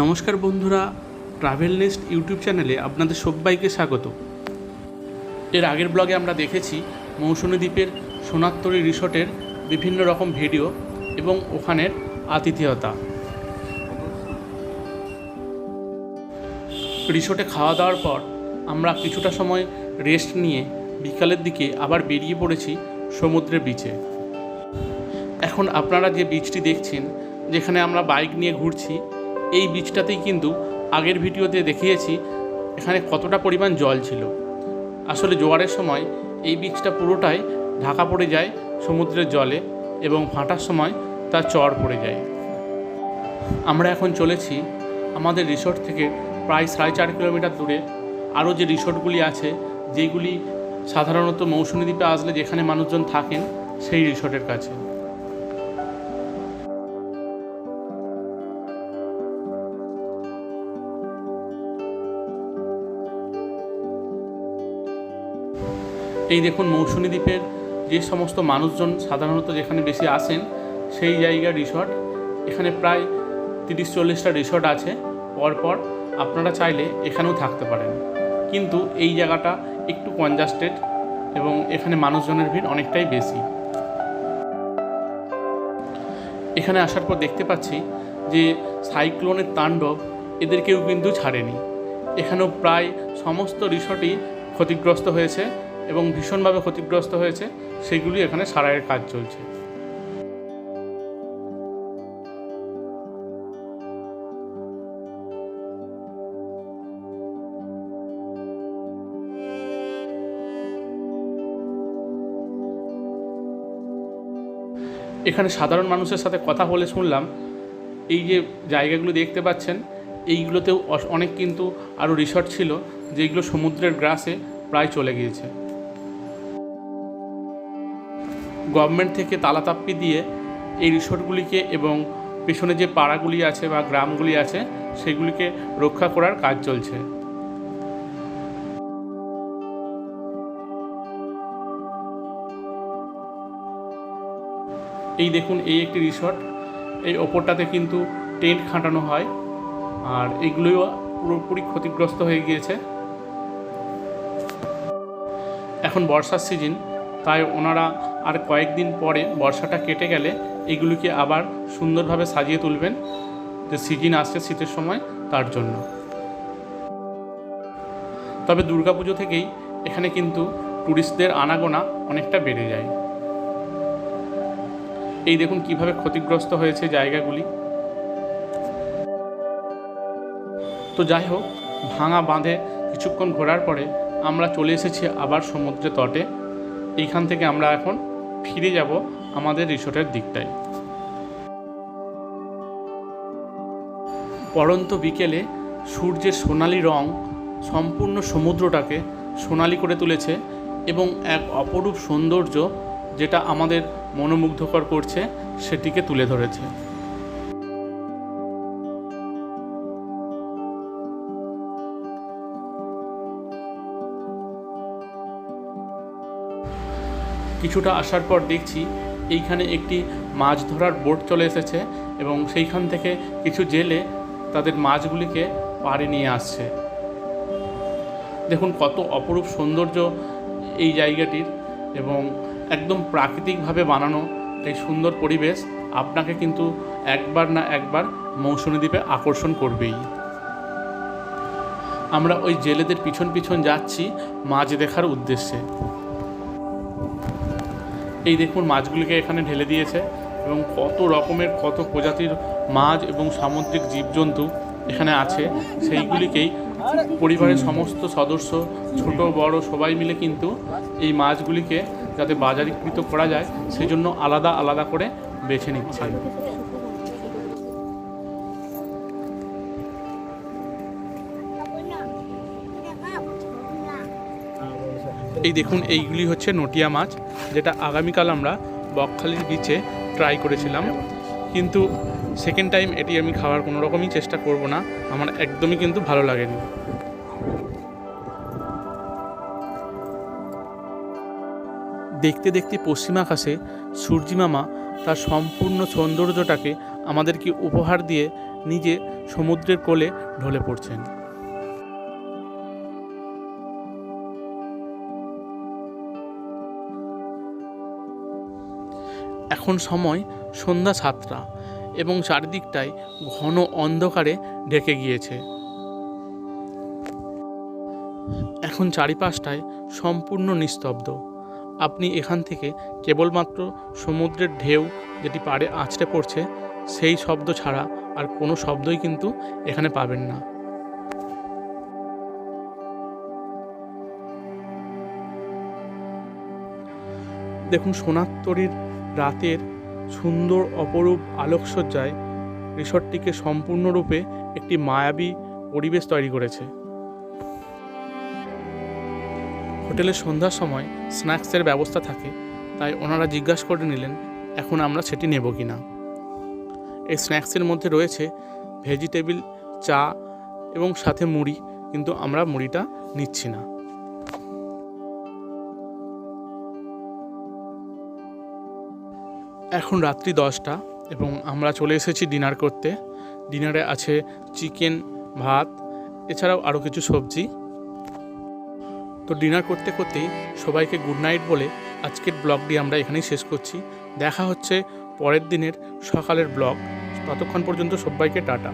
নমস্কার বন্ধুরা, travel nest YouTube চ্যানেলে আপনাদের সবাইকে স্বাগত। এর আগের ব্লগে আমরা দেখেছি মৌসুমী দ্বীপের সোনারতরী রিসোর্টের বিভিন্ন রকম ভিডিও এবং ওখানের আতিথেয়তা। রিসোর্টে খাওয়া দাওয়ার পর আমরা কিছুটা সময় রেস্ট নিয়ে বিকালের দিকে আবার বেরিয়ে পড়েছি সমুদ্রের বিচে। এখন আপনারা যে বিচটি দেখছেন, যেখানে আমরা বাইক নিয়ে ঘুরছি, এই বিচটাতেই কিন্তু আগের ভিডিওতে দেখিয়েছি এখানে কতটা পরিমাণ জল ছিল। আসলে জোয়ারের সময় এই বিচটা পুরোটাই ঢাকা পড়ে যায় সমুদ্রের জলে এবং ভাটার সময় তার চড় পড়ে যায়। আমরা এখন চলেছি আমাদের রিসোর্ট থেকে প্রায় 4.5 কিলোমিটার দূরে আরও যে রিসোর্টগুলি আছে, যেগুলি সাধারণত মৌসুমী দ্বীপে আসলে যেখানে মানুষজন থাকেন সেই রিসোর্টের কাছে। এই দেখুন মৌসুমী দ্বীপের যে সমস্ত মানুষজন সাধারণত যেখানে বেশি আসেন সেই জায়গার রিসর্ট। এখানে প্রায় 30-40টা রিসর্ট আছে। পরপর আপনারা চাইলে এখানেও থাকতে পারেন, কিন্তু এই জায়গাটা একটু কনজাস্টেড এবং এখানে মানুষজনের ভিড় অনেকটাই বেশি। এখানে আসার পর দেখতে পাচ্ছি যে সাইক্লোনের তাণ্ডব এদেরকেও কিন্তু ছাড়েনি। এখানেও প্রায় সমস্ত রিসর্টই ক্ষতিগ্রস্ত হয়েছে এবং ভীষণভাবে ক্ষতিগ্রস্ত হয়েছে, সেগুলি এখানে সারাইয়ের কাজ চলছে। এখানে সাধারণ মানুষের সাথে কথা বলে শুনলাম এই যে জায়গাগুলো দেখতে পাচ্ছেন, এইগুলোতেও অনেক কিন্তু আরও রিসর্ট ছিল যেগুলো সমুদ্রের গ্রাসে প্রায় চলে গিয়েছে। গভর্নমেন্ট থেকে তালাতাপ্পি দিয়ে এই রিসর্টগুলিকে এবং পেছনে যে পাড়াগুলি আছে বা গ্রামগুলি আছে সেগুলিকে রক্ষা করার কাজ চলছে। এই দেখুন, এই একটি রিসর্ট। এই ওপরটাতে কিন্তু টেন্ট খাটানো হয়, আর এগুলিও পুরোপুরি ক্ষতিগ্রস্ত হয়ে গিয়েছে। এখন বর্ষার সিজন, তাই ওনারা আর কয়েকদিন পরে বর্ষাটা কেটে গেলে এগুলিকে আবার সুন্দরভাবে সাজিয়ে তুলবেন, যে সিজন আসছে শীতের সময় তার জন্য। তবে দুর্গাপুজো থেকেই এখানে কিন্তু ট্যুরিস্টদের আনাগোনা অনেকটা বেড়ে যায়। এই দেখুন কিভাবে ক্ষতিগ্রস্ত হয়েছে জায়গাগুলি। তো যাই হোক, ভাঙা বাঁধে কিছুক্ষণ ঘোরার পরে আমরা চলে এসেছি আবার সমুদ্রের তটে। এইখান থেকে আমরা এখন ফিরে যাব আমাদের রিসোর্টের দিকটায়। পড়ন্ত বিকেলে সূর্যের সোনালি রং সম্পূর্ণ সমুদ্রটাকে সোনালি করে তুলেছে এবং এক অপরূপ সৌন্দর্য, যেটা আমাদের মনোমুগ্ধকর করছে, সেটিকে তুলে ধরেছে। কিছুটা আসার পর দেখছি এইখানে একটি মাছ ধরার বোট চলে এসেছে এবং সেইখান থেকে কিছু জেলে তাদের মাছগুলিকে পাড়ে নিয়ে আসছে। দেখুন কত অপরূপ সৌন্দর্য এই জায়গাটির, এবং একদম প্রাকৃতিকভাবে বানানো এই সুন্দর পরিবেশ আপনাকে কিন্তু একবার না একবার মৌসুমী দ্বীপে আকর্ষণ করবেই। আমরা ওই জেলেদের পিছন পিছন যাচ্ছি মাছ দেখার উদ্দেশ্যে। এই দেখুন মাছগুলিকে এখানে ঢেলে দিয়েছে এবং কত রকমের কত প্রজাতির মাছ এবং সামুদ্রিক জীবজন্তু এখানে আছে, সেইগুলিকেই পরিবারের সমস্ত সদস্য ছোট বড় সবাই মিলে কিন্তু এই মাছগুলিকে যাতে বাজারীকৃত করা যায় সেই জন্য আলাদা আলাদা করে বেছে নিচ্ছে। এই দেখুন এইগুলি হচ্ছে নটিয়া মাছ, যেটা আগামীকাল আমরা বকখালির বিচে ট্রাই করেছিলাম, কিন্তু সেকেন্ড টাইম এটি আমি খাওয়ার কোনো রকমই চেষ্টা করব না, আমার একদমই কিন্তু ভালো লাগেনি। দেখতে দেখতে পশ্চিম আকাশে সূর্যি মামা তার সম্পূর্ণ সৌন্দর্যটাকে আমাদেরকে উপহার দিয়ে নিজে সমুদ্রের কোলে ঢলে পড়ছেন। এখন সময় সন্ধ্যা 7টা এবং চারিদিকটায় ঘন অন্ধকারে ঢেকে গিয়েছে। এখন চারিপাশটায় সম্পূর্ণ নিস্তব্ধ। আপনি এখান থেকে কেবলমাত্র সমুদ্রের ঢেউ যেটি পাড়ে আছড়ে পড়ছে সেই শব্দ ছাড়া আর কোনো শব্দই কিন্তু এখানে পাবেন না। দেখুন, সোনার তরীর রাতের সুন্দর অপরূপ আলোকসজ্জায় রিসর্টটিকে সম্পূর্ণরূপে একটি মায়াবী পরিবেশ তৈরি করেছে। হোটেলে সন্ধ্যার সময় স্ন্যাক্সের ব্যবস্থা থাকে, তাই ওনারা জিজ্ঞাসা করে নিলেন এখন আমরা সেটি নেব কি না। এই স্ন্যাক্সের মধ্যে রয়েছে ভেজিটেবিল, চা এবং সাথে মুড়ি, কিন্তু আমরা মুড়িটা নিচ্ছি না। এখন রাত্রি 10টা এবং আমরা চলে এসেছি ডিনার করতে। ডিনারে আছে চিকেন, ভাত, এছাড়াও আরও কিছু সবজি। তো ডিনার করতে করতেই সবাইকে গুড নাইট বলে আজকের ব্লগটি আমরা এখানেই শেষ করছি। দেখা হচ্ছে পরের দিনের সকালের ব্লগ। ততক্ষণ পর্যন্ত সবাইকে টাটা।